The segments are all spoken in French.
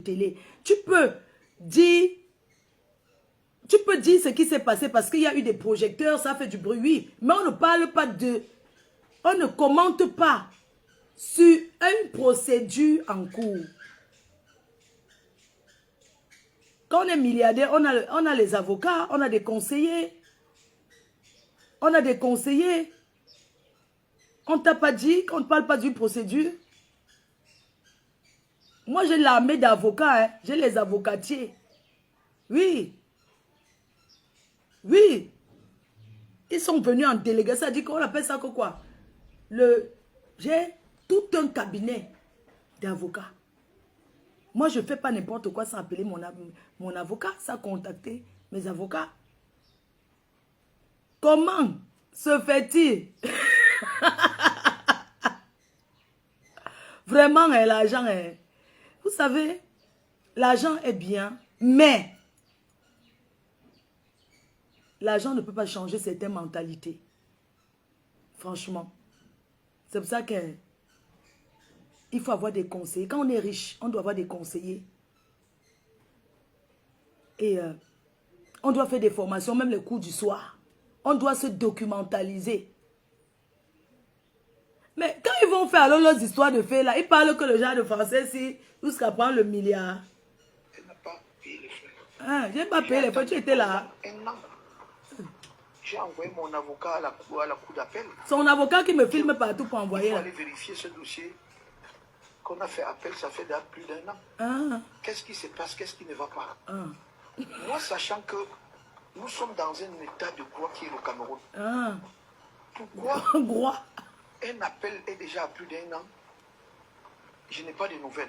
télé. Tu peux dire ce qui s'est passé parce qu'il y a eu des projecteurs, ça fait du bruit, oui. Mais on ne parle pas de... On ne commente pas sur une procédure en cours. Quand on est milliardaire, on a les avocats, on a des conseillers. On a des conseillers. On ne t'a pas dit qu'on ne parle pas d'une procédure. Moi, j'ai l'armée d'avocats, hein. J'ai les avocatiers. Oui. Oui. Ils sont venus en délégation. Ça dit qu'on appelle ça que quoi? J'ai tout un cabinet d'avocats. Moi, je ne fais pas n'importe quoi sans appeler mon avocat, sans contacter mes avocats. Comment se fait-il? Vraiment, l'argent est... Vous savez, l'argent est bien, mais l'argent ne peut pas changer certaines mentalités. Franchement. C'est pour ça qu'il faut avoir des conseillers. Quand on est riche, on doit avoir des conseillers. Et on doit faire des formations, même les cours du soir. On doit se documentaliser. Mais quand ils vont faire alors leurs histoires de faits là, ils parlent que le genre de français, si jusqu'à prendre le milliard. Elle n'a pas payé les frais. Ah, je n'ai pas payé les frais, tu étais là. J'ai envoyé mon avocat à la cour d'appel. Son avocat qui me filme partout pour envoyer. Il faut aller vérifier ce dossier qu'on a fait appel, ça fait plus d'1 an. Ah. Qu'est-ce qui se passe, qu'est-ce qui ne va pas? Ah. Moi, sachant que nous sommes dans un état de droit qui est le Cameroun. Ah. Pourquoi Droit. un appel est déjà à plus d'1 an? Je n'ai pas de nouvelles.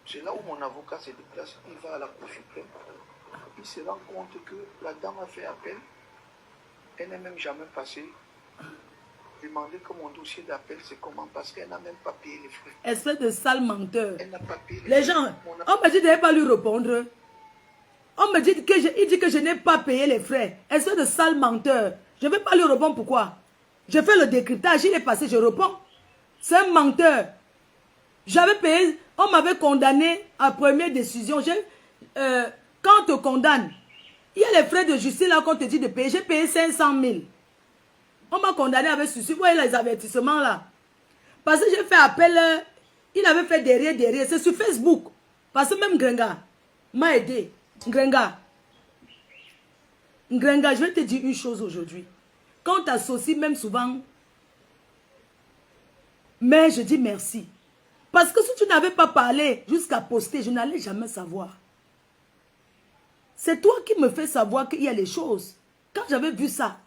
C'est là où mon avocat se déplace, il va à la Cour suprême. Il se rend compte que la dame a fait appel. Elle n'est même jamais passée. Demander que mon dossier d'appel, c'est comment? Parce qu'elle n'a même pas payé les frais. Espèce de sale menteur. Elle n'a pas payé les gens, on me dit de ne pas lui répondre. On me dit que il dit que je n'ai pas payé les frais. Espèce de sale menteur. Je ne vais pas lui répondre pourquoi. Je fais le décryptage, il est passé, je réponds. C'est un menteur. J'avais payé, on m'avait condamné à première décision. Quand on te condamne, il y a les frais de justice là qu'on te dit de payer. J'ai payé 500 000. On m'a condamné avec ceci. Vous voyez les avertissements là. Parce que j'ai fait appel, il avait fait derrière. C'est sur Facebook. Parce que même Grenga m'a aidé. Grenga, je vais te dire une chose aujourd'hui. Quand on t'associe même souvent, mais je dis merci. Parce que si tu n'avais pas parlé jusqu'à poster, je n'allais jamais savoir. C'est toi qui me fais savoir qu'il y a les choses. Quand j'avais vu ça,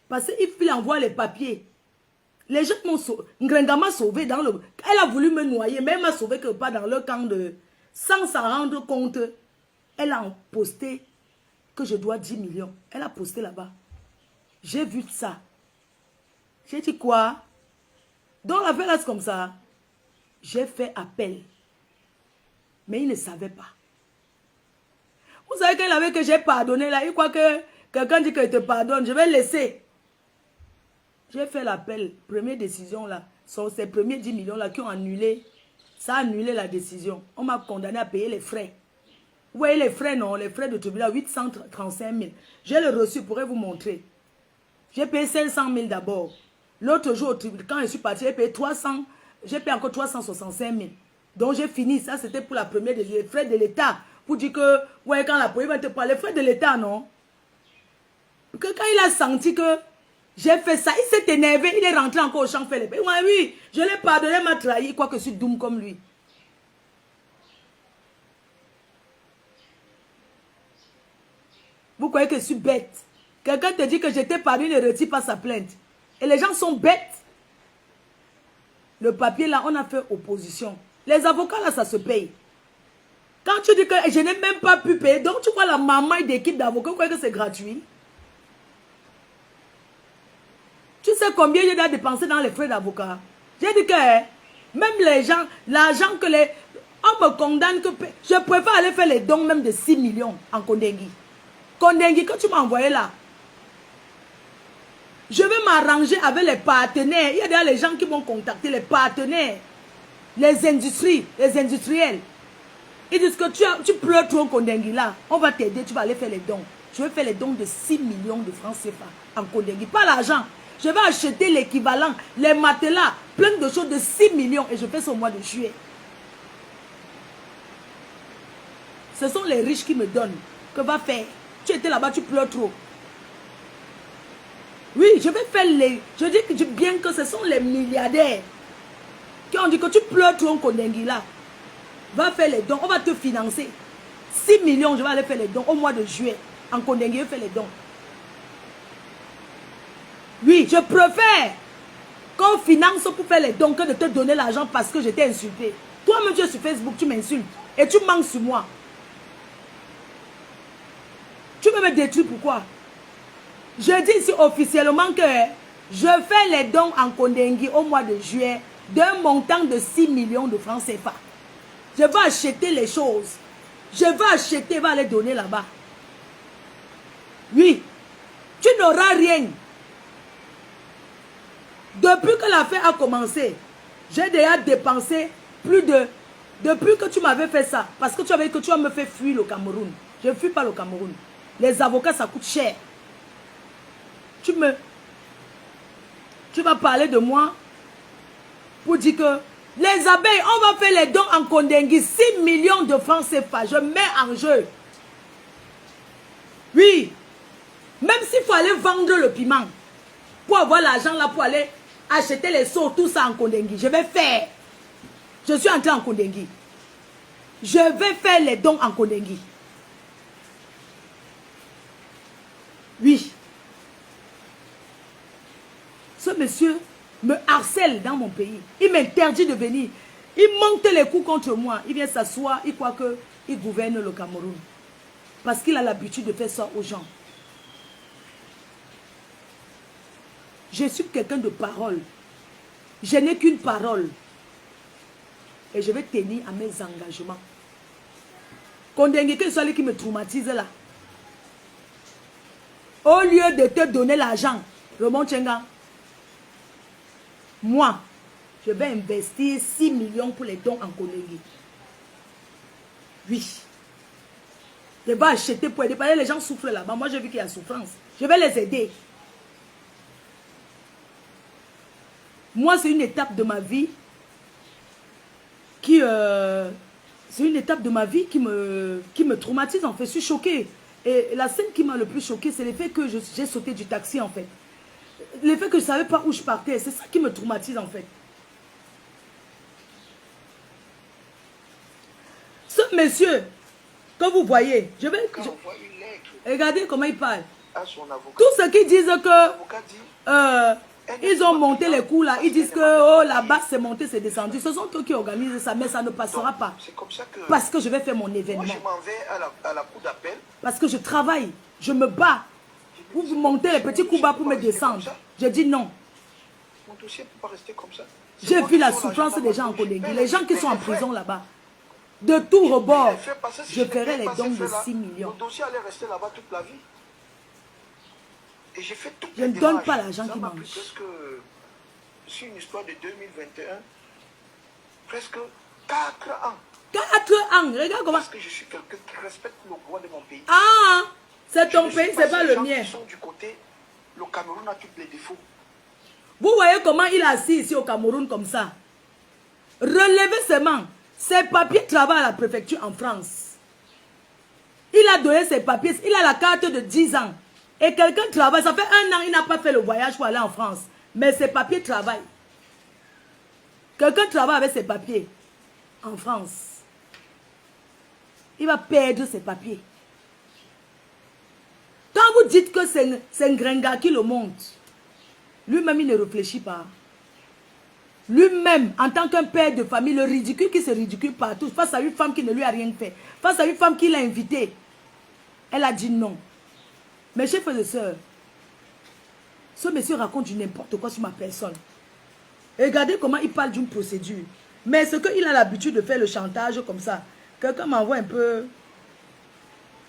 parce qu'il envoie les papiers, les gens m'ont sauvé. Ngrenga m'a sauvé dans le... Elle a voulu me noyer, mais elle m'a sauvé que pas dans le camp de... Sans s'en rendre compte, elle a posté que je dois 10 millions. Elle a posté là-bas. J'ai vu ça. J'ai dit quoi? Donc l'affaire là c'est comme ça. J'ai fait appel. Mais il ne savait pas. Vous savez qu'il avait que j'ai pardonné là. Il croit que quelqu'un dit qu'il te pardonne. Je vais laisser. J'ai fait l'appel. Première décision là. Sont ces premiers 10 millions là qui ont annulé. Ça a annulé la décision. On m'a condamné à payer les frais. Vous voyez les frais, non? Les frais de tribunal, 835 000. J'ai le reçu, je pourrais vous montrer. J'ai payé 500 000 d'abord. L'autre jour, quand je suis parti, j'ai payé 300. J'ai payé encore 365 000. Donc j'ai fini. Ça, c'était pour la première des frais de l'État. Pour dire que, ouais, quand la police va te parler, les frais de l'État, non? Que quand il a senti que j'ai fait ça, il s'est énervé, il est rentré encore au champ, fait les payes. Ouais, oui, je l'ai pardonné, il m'a trahi, quoique je suis doum comme lui. Vous croyez que je suis bête? Quelqu'un te dit que j'étais pardonné, ne retire pas sa plainte. Et les gens sont bêtes. Le papier là, on a fait opposition. Les avocats là, ça se paye. Quand tu dis que je n'ai même pas pu payer, donc tu vois la maman d'équipe d'avocats, vous croyez que c'est gratuit? Tu sais combien je dois dépenser dans les frais d'avocat? J'ai dit que même les gens, l'argent que les... On me condamne que... Je préfère aller faire les dons même de 6 millions en Kondengi. Kondengi que tu m'as envoyé là. Je vais m'arranger avec les partenaires. Il y a déjà les gens qui m'ont contacté, les partenaires, les industries, les industriels. Ils disent que tu pleures trop Kondengi là. On va t'aider, tu vas aller faire les dons. Je vais faire les dons de 6 millions de francs CFA en Kondengi. Pas l'argent. Je vais acheter l'équivalent, les matelas, plein de choses de 6 millions. Et je fais ça au mois de juillet. Ce sont les riches qui me donnent. Que va faire? Tu étais là-bas, tu pleures trop. Oui, je vais faire les... Je dis bien que ce sont les milliardaires qui ont dit que tu pleures trop en Kondengi là. Va faire les dons, on va te financer. 6 millions, je vais aller faire les dons au mois de juillet. En Kondengi, je fais les dons. Oui, je préfère qu'on finance pour faire les dons que de te donner l'argent parce que je t'ai insulté. Toi-même, tu es sur Facebook, tu m'insultes. Et tu manques sur moi. Tu veux me détruire, pourquoi? Je dis ici officiellement que je fais les dons en Kondengi au mois de juillet d'un montant de 6 millions de francs CFA. Je vais acheter les choses. Je vais acheter, je vais les donner là-bas. Oui, tu n'auras rien. Depuis que l'affaire a commencé, j'ai déjà dépensé plus de... Depuis que tu m'avais fait ça, parce que tu avais dit que tu vas me faire fuir le Cameroun. Je ne fuis pas le Cameroun. Les avocats, ça coûte cher. Tu vas parler de moi pour dire que les abeilles, on va faire les dons en Kondengi, 6 millions de francs CFA. Je mets en jeu. Oui. Même s'il faut aller vendre le piment pour avoir l'argent là, pour aller acheter les seaux, tout ça en Kondengi. Je vais faire. Je suis entré en Kondengi. Je vais faire les dons en Kondengi. Oui. Ce monsieur me harcèle dans mon pays. Il m'interdit de venir. Il monte les coups contre moi. Il vient s'asseoir. Il croit qu'il gouverne le Cameroun. Parce qu'il a l'habitude de faire ça aux gens. Je suis quelqu'un de parole. Je n'ai qu'une parole. Et je vais tenir à mes engagements. Kondengi, que ce soit lui qui me traumatise là. Au lieu de te donner l'argent, Raymond Tchenga, moi, je vais investir 6 millions pour les dons en Kondengi. Oui. Je vais acheter pour aider. Parce que les gens souffrent là-bas. Moi, j'ai vu qu'il y a souffrance. Je vais les aider. Moi, c'est une étape de ma vie qui... c'est une étape de ma vie qui me traumatise, en fait. Je suis choquée. Et la scène qui m'a le plus choquée, c'est le fait que j'ai sauté du taxi, en fait. Le fait que je ne savais pas où je partais. C'est ça qui me traumatise, en fait. Ce monsieur, que vous voyez, regardez comment il parle. Tous ceux qui disent que... ils ont monté les coups là, ils disent que oh, là-bas c'est monté, c'est descendu. Ce sont eux qui organisent ça, mais ça ne passera pas. Comme ça que parce que je vais faire mon événement. Moi, je m'en vais à la cour d'appel. Parce que je travaille, je me bats. Vous montez les petits coups bas pour me descendre. Je dis non. Mon dossier ne peut pas rester comme ça. J'ai vu la souffrance des gens en Kondengi. Les gens qui sont en prison là-bas. De tout rebord, je ferai les dons de 6 millions. Le dossier allait rester là-bas toute la vie. Et j'ai fait tout. Je ne donne pas l'argent qui mange. C'est une histoire de 2021. Presque 4 ans. 4 ans, regarde comment. Parce que je suis quelqu'un qui respecte le droit de mon pays. Ah, c'est ton pays, c'est pas le mien. Qui sont du côté, le Cameroun a tous les défauts. Vous voyez comment il est assis ici au Cameroun comme ça. Relevez ses mains. Ses papiers travaillent à la préfecture en France. Il a donné ses papiers. Il a la carte de 10 ans. Et quelqu'un travaille. Ça fait 1 an, il n'a pas fait le voyage pour aller en France. Mais ses papiers travaillent. Quelqu'un travaille avec ses papiers en France. Il va perdre ses papiers. Quand vous dites que c'est un gringa qui le monte, lui-même, il ne réfléchit pas. Lui-même, en tant qu'un père de famille, le ridicule qui se ridicule partout, face à une femme qui ne lui a rien fait, face à une femme qui l'a invitée, elle a dit non. Mes chers frères et sœurs, ce monsieur raconte du n'importe quoi sur ma personne. Et regardez comment il parle d'une procédure. Mais ce qu'il a l'habitude de faire le chantage comme ça, quelqu'un m'envoie un peu...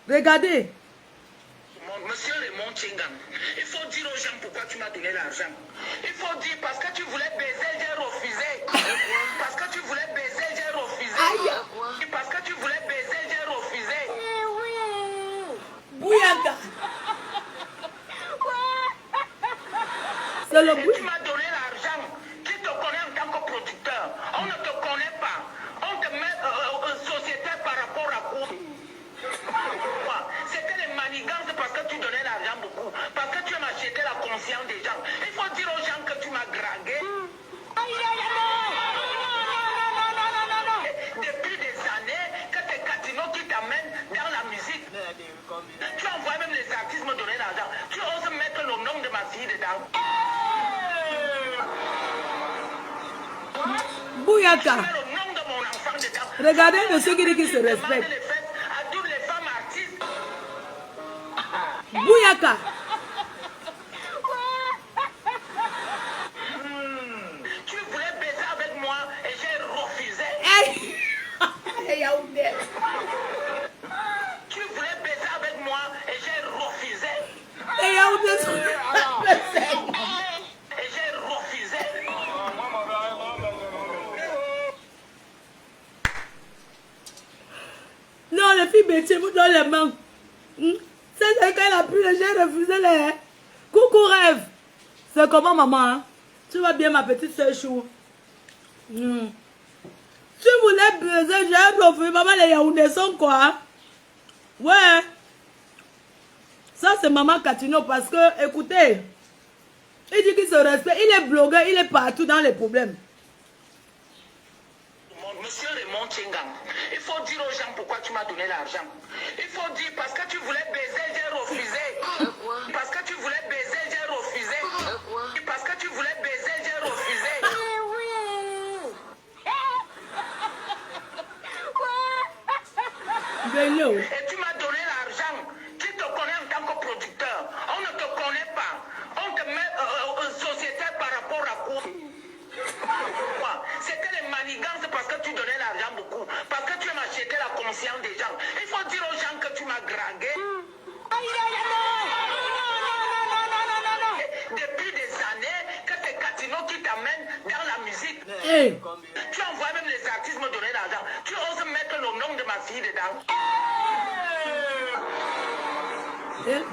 Regardez. Monsieur Raymond Tchenga, il faut dire aux gens pourquoi tu m'as donné l'argent. Il faut dire parce que tu voulais baiser, j'ai refusé. Parce que tu voulais baiser, j'ai refusé. Parce que tu voulais baiser. fille dedans. Bouyaka. Je mets le nom de mon enfant dedans. Regardez de ceux qui disent qu'ils se Demande respectent. les fesses à toutes les femmes artistes. Bouyaka. Tu voulais baiser avec moi et j'ai refusé. Hey. Hey, Yaoundé. Tu voulais baiser avec moi et j'ai refusé. Hey, Yaoundé. Et j'ai refusé. Non, les filles métiers vous donnent les mains. C'est qu'elle a pris, j'ai refusé les. Coucou rêve. C'est comment maman? Hein? Tu vas bien ma petite soeur chou? Tu voulais baiser, j'ai refusé. Maman, les Yaoundés sont quoi? Ouais. Ça c'est maman Catino parce que, écoutez, il dit qu'il se respecte, il est blogueur, il est partout dans les problèmes. Monsieur Raymond Tchengang, il faut dire aux gens pourquoi tu m'as donné l'argent. Il faut dire parce que tu voulais baiser, j'ai refusé. Parce que tu voulais baiser, j'ai refusé. Parce que tu voulais baiser, j'ai refusé. Vélo. Et tu m'as donné l'argent. Qui te connaît en tant que producteur? On ne te connaît pas. On te met sociétaire par rapport à quoi? C'était les manigances parce que tu donnais l'argent beaucoup. Parce que tu m'as acheté la conscience des gens. Il faut dire aux gens que tu m'as dragué. Depuis des années que c'est Catino qui t'amène dans la musique. Hey. Tu envoies même les artistes me donner l'argent. Tu oses mettre le nom de ma fille dedans. Hey.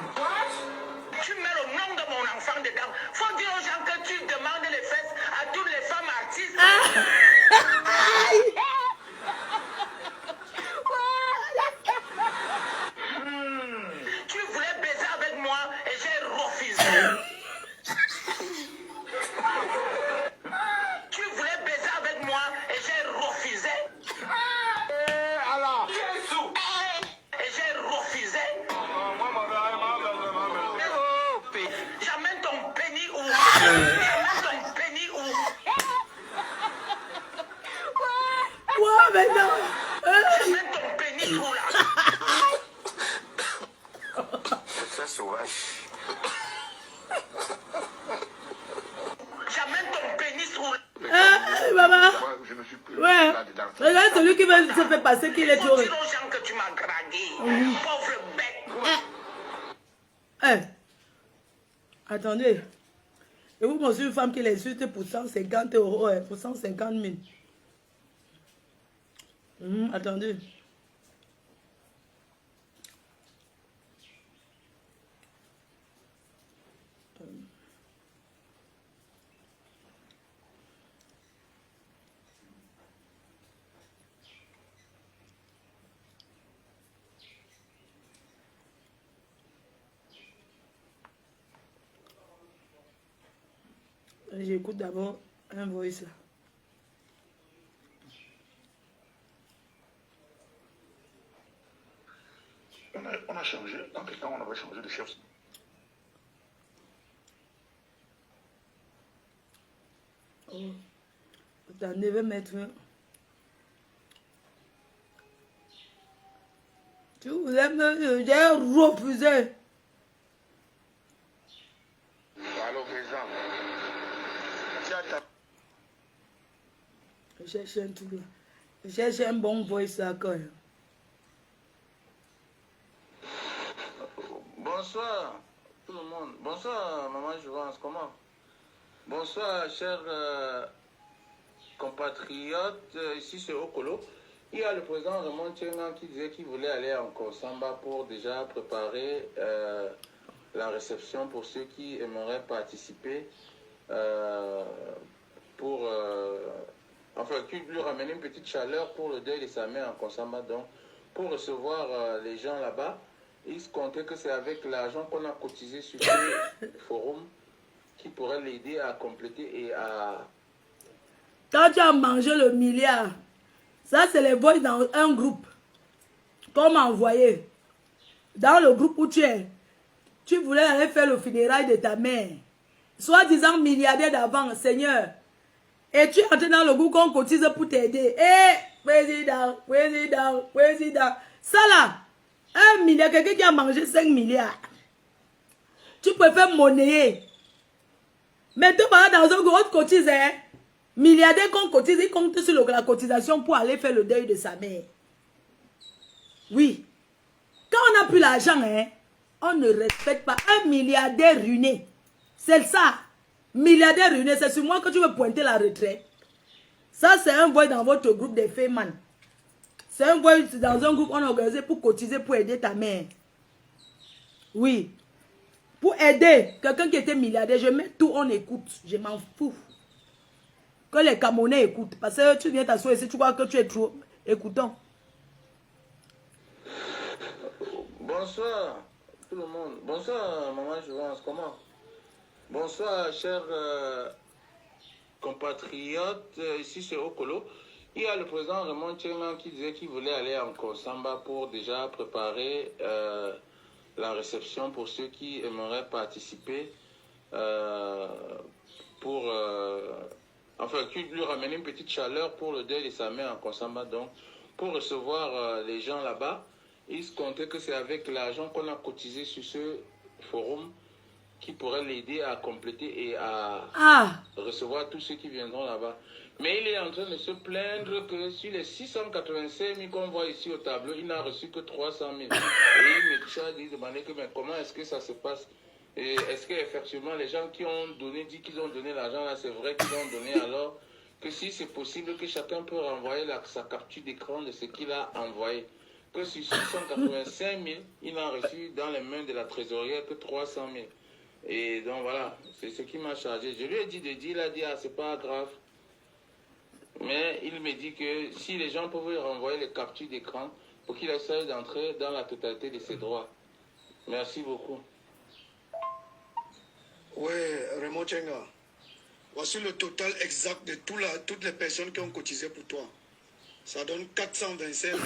Tu mets le nom de mon enfant dedans. Faut dire aux gens que tu demandes les fesses à toutes les femmes artistes. Tu voulais baiser avec moi et j'ai refusé. Tu voulais baiser avec moi et j'ai refusé. Et j'ai refusé. J'amène ton penny où? J'amène ton penny où? Ouais, maintenant. J'amène ton penny où là? C'est sauvage. J'amène ton pénis où? Maman. Je ne suis plus Ouais. là-dedans. Regarde celui qui veut se faire passer qu'il est Faut trop. dire aux gens que tu m'as dragué. Pauvre bête. Attendez. Et vous pensez une femme qui l'insulte pour 150 euros, pour 150 000. Attendez. J'écoute d'abord un voice là. On a changé. Dans quel temps on avait changé de chef? Oh. Attendez, je vais mettre. Tu voulais me. J'ai refusé. Allô, président. Je cherche un truc là. Je cherche un bon voice là quand même. Bonsoir tout le monde. Bonsoir maman Jouvence, comment? Bonsoir chers compatriotes, ici c'est Okolo. Il y a le président Raymond Tchengang qui disait qu'il voulait aller en Kosamba pour déjà préparer la réception pour ceux qui aimeraient participer enfin qui lui ramener une petite chaleur pour le deuil de sa mère en Kosamba, donc pour recevoir les gens là-bas. Il se comptait que c'est avec l'argent qu'on a cotisé sur ce forum qui pourrait l'aider à compléter et à... Quand tu as mangé le milliard, ça c'est les voices dans un groupe qu'on m'a envoyé. Dans le groupe où tu es, tu voulais aller faire le funérail de ta mère. soi-disant milliardaire d'avant, Seigneur. Et tu es entré dans le groupe qu'on cotise pour t'aider. Eh, président. Ça là, 1 milliard, quelqu'un qui a mangé 5 milliards. Tu préfères monnayer. Mais tu vas dans un groupe cotise, hein. Milliardaire qu'on cotise, il compte sur la cotisation pour aller faire le deuil de sa mère. Oui. Quand on n'a plus l'argent, hein, on ne respecte pas un milliardaire ruiné. C'est ça. Milliardaire ruiné, c'est sur moi que tu veux pointer la retraite. Ça, c'est un voix dans votre groupe des Feyman. C'est un voix dans un groupe qu'on a organisé pour cotiser, pour aider ta mère. Oui. Pour aider quelqu'un qui était milliardaire, je mets tout, on écoute. Je m'en fous. Que les Camerounais écoutent. Parce que tu viens t'asseoir ici, tu crois que tu es trop écoutant. Bonsoir tout le monde. Bonsoir maman Jouvence, comment? Bonsoir chers compatriotes, ici c'est Okolo. Il y a le président Raymond Tchengan qui disait qu'il voulait aller en Kosamba pour déjà préparer la réception pour ceux qui aimeraient participer enfin qui lui ramène une petite chaleur pour le deuil de sa mère en Kosamba, donc pour recevoir les gens là-bas. Il se comptait que c'est avec l'argent qu'on a cotisé sur ce forum qui pourrait l'aider à compléter et à recevoir tous ceux qui viendront là-bas. Mais il est en train de se plaindre que sur les 685 000 qu'on voit ici au tableau, il n'a reçu que 300 000. Et il me demandait que mais comment est-ce que ça se passe? Et est-ce qu'effectivement les gens qui ont donné, dit qu'ils ont donné l'argent là, c'est vrai qu'ils ont donné, alors que si c'est possible que chacun peut renvoyer sa capture d'écran de ce qu'il a envoyé. Que sur 685 000, il n'a reçu dans les mains de la trésorière que 300 000. Et donc voilà, c'est ce qui m'a chargé. Je lui ai dit de dire, il a dit, ah, c'est pas grave. Mais il me dit que si les gens peuvent renvoyer les captures d'écran pour qu'il essaye d'entrer dans la totalité de ses droits. Merci beaucoup. Oui, Raymond Tchenga. Voici le total exact de toutes les personnes qui ont cotisé pour toi. Ça donne 425 000.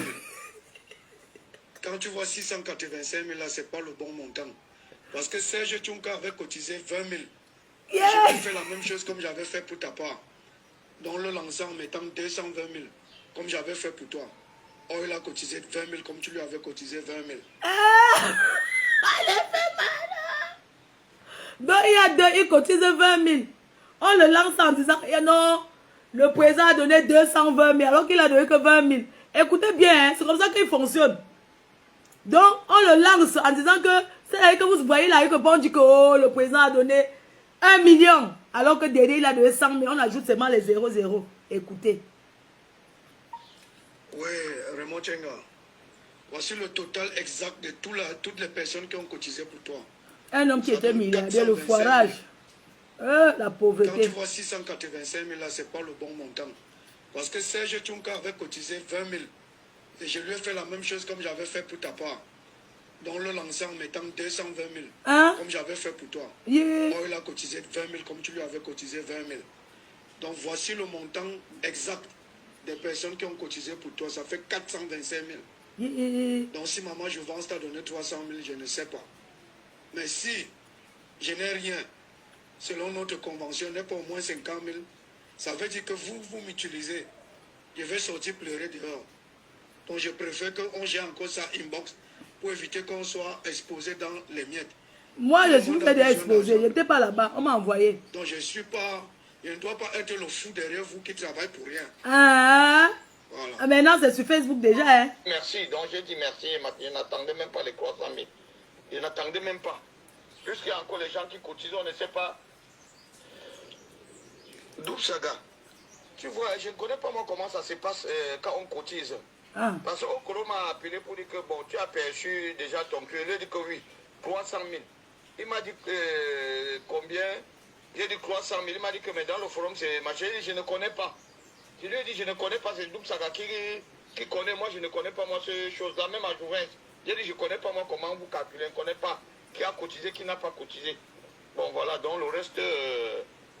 Quand tu vois 685 000 là, c'est pas le bon montant. Parce que Serge Tchunka avait cotisé 20 000. Yeah. J'ai fait la même chose comme j'avais fait pour ta part. Donc le lançant en mettant 220 000, comme j'avais fait pour toi. Or il a cotisé 20 000 comme tu lui avais cotisé 20 000. Elle fait mal. Donc il cotise 20 000. On le lance en disant, non, le président a donné 220 000 alors qu'il a donné que 20 000. Écoutez bien, hein, c'est comme ça qu'il fonctionne. Donc, on le lance en disant que c'est là que vous voyez là, que bon dit que oh, le président a donné 1 million, alors que derrière il a donné 100 000, on ajoute seulement les 0,0. Écoutez. Oui, Raymond Tchenga. Voici le total exact de toutes les personnes qui ont cotisé pour toi. Un homme qui était milliardaire, le foirage. La pauvreté. Quand tu vois 685 000 là, c'est pas le bon montant. Parce que Serge Tchunka avait cotisé 20 000. Et je lui ai fait la même chose comme j'avais fait pour ta part. Donc le lancer en mettant 220 000. Hein? Comme j'avais fait pour toi. Yeah. Or il a cotisé 20 000 comme tu lui avais cotisé 20 000. Donc voici le montant exact des personnes qui ont cotisé pour toi. Ça fait 425 000. Yeah. Donc si maman Jouvence t'a donné 300 000, je ne sais pas. Mais si je n'ai rien, selon notre convention, n'est pas au moins 50 000, ça veut dire que vous m'utilisez. Je vais sortir pleurer dehors. Donc je préfère qu'on gère encore ça inbox pour éviter qu'on soit exposé dans les miettes. Moi, je suis fait d'exposer. Je n'étais pas là-bas. On m'a envoyé. Donc je ne dois pas être le fou derrière vous qui travaille pour rien. Ah, voilà. Ah, maintenant, c'est sur Facebook déjà. Hein? Merci. Donc j'ai dit merci. Je n'attendais même pas les 300 000. Je n'attendais même pas. Puisqu'il y a encore les gens qui cotisent, on ne sait pas. D'où Saga. Tu vois, je ne connais pas moi comment ça se passe quand on cotise. Ah. Parce qu'Okolo m'a appelé pour dire que bon, tu as perçu déjà ton cœur. Il a dit que oui, 300 000. Il m'a dit combien? J'ai dit 300 000. Il m'a dit que mais dans le forum, c'est ma chérie, je ne connais pas. Je lui ai dit je ne connais pas, c'est Double Saga qui connaît. Moi, je ne connais pas moi ces choses-là, même à Jouvence. J'ai dit je ne connais pas moi comment vous calculez, je ne connais pas qui a cotisé, qui n'a pas cotisé. Bon voilà, donc le reste,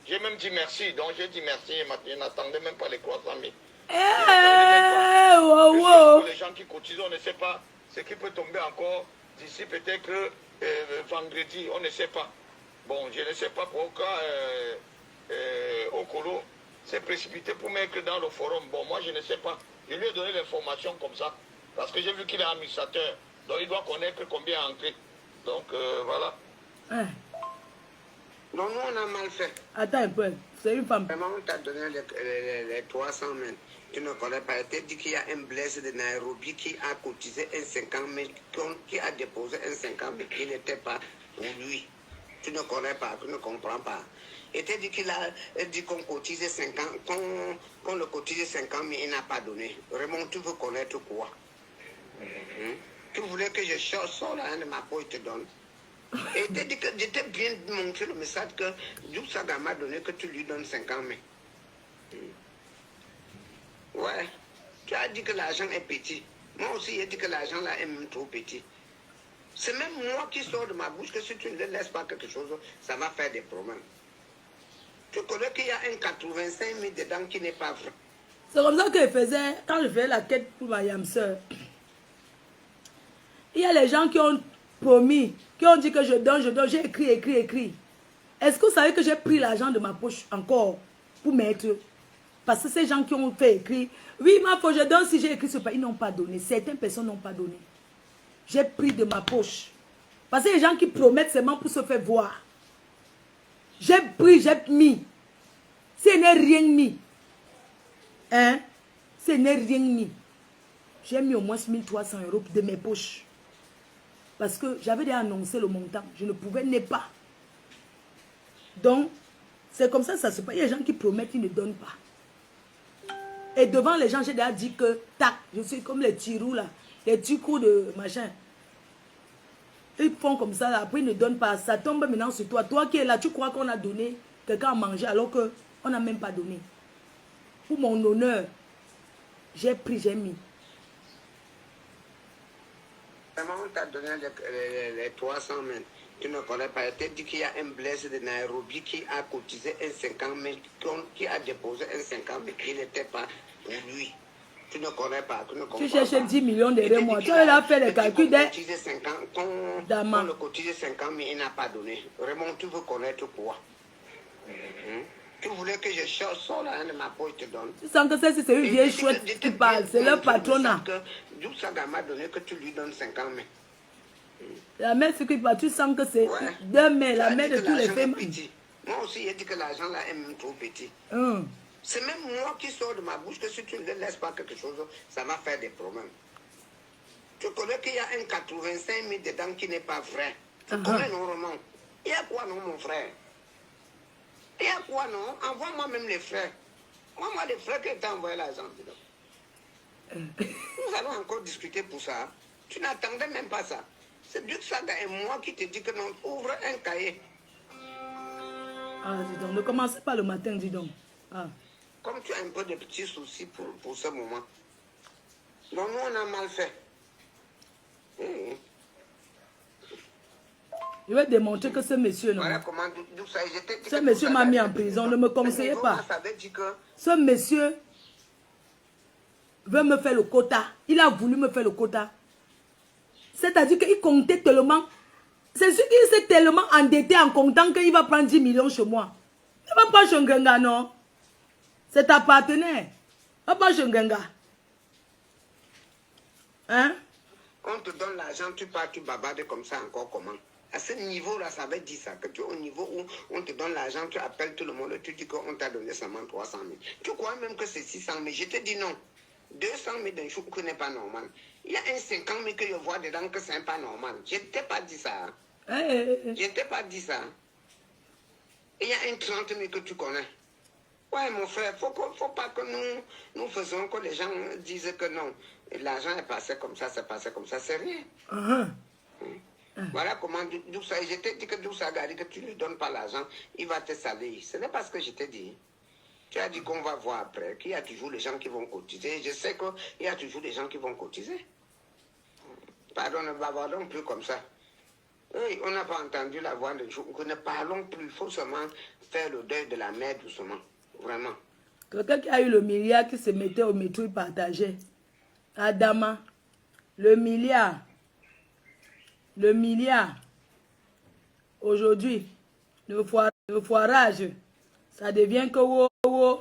j'ai même dit merci. Donc j'ai dit merci, je n'attendais même pas les 300 000. Les gens qui cotisent, on ne sait pas ce qui peut tomber encore d'ici peut-être vendredi, on ne sait pas. Bon, je ne sais pas pourquoi Okolo s'est précipité pour mettre dans le forum. Bon, moi, je ne sais pas. Je lui ai donné l'information comme ça. Parce que j'ai vu qu'il est administrateur. Donc, il doit connaître combien entrer. Donc, voilà. Hein. Non, nous, on a mal fait. Attends un peu, c'est une femme. Vraiment, on t'a donné les 300 000. Tu ne connais pas. Tu dit qu'il y a un blessé de Nairobi qui a cotisé un 50 000, qui a déposé un 50 000 qui n'était pas pour lui. Tu ne connais pas, tu ne comprends pas. Et tu dit qu'il a dit qu'on cotisait 50, qu'on le cotisait 50 000, il n'a pas donné. Vraiment, tu veux connaître quoi? Tu voulais que je sors la de ma poche, je te donne. Et tu dit que j'étais bien montré le message que Diouf Saga m'a donné que tu lui donnes 50 000. Ouais. Tu as dit que l'argent est petit. Moi aussi, j'ai dit que l'argent là est même trop petit. C'est même moi qui sors de ma bouche que si tu ne laisses pas quelque chose, ça va faire des problèmes. Tu connais qu'il y a un 85 000 dedans qui n'est pas vrai. C'est comme ça que je faisais, quand je faisais la quête pour ma yamseur. Il y a les gens qui ont promis, qui ont dit que je donne, j'ai écrit. Est-ce que vous savez que j'ai pris l'argent de ma poche encore pour mettre? Parce que ces gens qui ont fait écrire, oui, ma faut je donne si j'ai écrit ce pas, ils n'ont pas donné. Certaines personnes n'ont pas donné. J'ai pris de ma poche. Parce que les gens qui promettent seulement pour se faire voir. J'ai pris, j'ai mis. Ce n'est rien mis. Hein? Ce n'est rien mis. J'ai mis au moins 1300 € de mes poches. Parce que j'avais déjà annoncé le montant. Je ne pouvais pas. Donc, c'est comme ça que ça se passe. Il y a des gens qui promettent, ils ne donnent pas. Et devant les gens, j'ai déjà dit que, tac, je suis comme les tirous là. Les petits coups de machin. Ils font comme ça, là, après ils ne donnent pas. Ça tombe maintenant sur toi. Toi qui es là, tu crois qu'on a donné quelqu'un à manger alors qu'on n'a même pas donné. Pour mon honneur, j'ai pris, j'ai mis. Vraiment, on t'a donné les 300 000. Tu ne connais pas. Tu as dit qu'il y a un blessé de Nairobi qui a cotisé un 50 000, qui a déposé un 50 000 qui n'était pas pour lui. Tu ne connais pas, tu ne comprends pas. Tu cherches 10 millions d'euros, moi. Tu as fait les calculs des... Quand le cotisé 50 000, il n'a pas donné. Vraiment, tu veux connaître quoi? Tu voulais que je sors la de ma poche, je te donne. Tu sens que c'est une vieille chouette qui parle. C'est leur patronat. Diouf Saga m'a donné que tu lui donnes 50 000. La mère qui parle, tu sens que c'est deux mères, la mère de tous les femmes. Moi aussi, j'ai dit que l'argent là est même trop petit. C'est même moi qui sors de ma bouche que si tu ne laisses pas quelque chose, ça va faire des problèmes. Tu connais qu'il y a un 85 000 dedans qui n'est pas vrai. Tu connais normalement. Il y a quoi non, mon frère? Il y a quoi non? Envoie-moi même les frères. Moi, les frères qui t'ont envoyé l'argent. Nous allons encore discuter pour ça. Tu n'attendais même pas ça. C'est Diouf Saga et moi qui te dis que non, ouvre un cahier. Ah, dis donc, ne commencez pas le matin, dis donc. Ah. Comme tu as un peu de petits soucis pour ce moment. Donc nous, on a mal fait. Je vais démontrer que ce monsieur, non. Voilà comment Ce monsieur m'a mis en prison, ne me conseillez pas. Ce monsieur veut me faire le quota. Il a voulu me faire le quota. C'est-à-dire qu'il comptait tellement. C'est sûr qu'il s'est tellement endetté en comptant qu'il va prendre 10 millions chez moi. Il ne va pas chez Ngenga, non. C'est ta partenaire. Il ne va pas chez Ngenga. Hein? On te donne l'argent, tu pars, tu bavardes comme ça encore comment? À ce niveau-là, ça veut dire ça, que tu es au niveau où on te donne l'argent, tu appelles tout le monde, tu dis qu'on t'a donné seulement 300 000. Tu crois même que c'est 600 000. Je te dis non. 200 000 d'un jour que n'est pas normal. Il y a un 50 000 que je vois dedans que c'est pas normal. Je ne t'ai pas dit ça. Je ne t'ai pas dit ça. Il y a un 30 000 que tu connais. Ouais, mon frère, il ne faut pas que nous faisons que les gens disent que non. L'argent est passé comme ça, c'est passé comme ça, c'est rien. Voilà comment Diouf Saga, je t'ai dit que Diouf Saga a dit que tu ne lui donnes pas l'argent, il va te salir. Ce n'est pas ce que je t'ai dit. Tu as dit qu'on va voir après, qu'il y a toujours les gens qui vont cotiser. Je sais qu'il y a toujours des gens qui vont cotiser. Pardon, ne bavardons plus comme ça. Oui, on n'a pas entendu la voix de Diouf. Ne parlons plus, il faut seulement faire le deuil de la mère doucement. Vraiment. Quelqu'un qui a eu le milliard qui se mettait au métro, il partageait. Adama, le milliard. Aujourd'hui, Le foirage, ça devient que wow.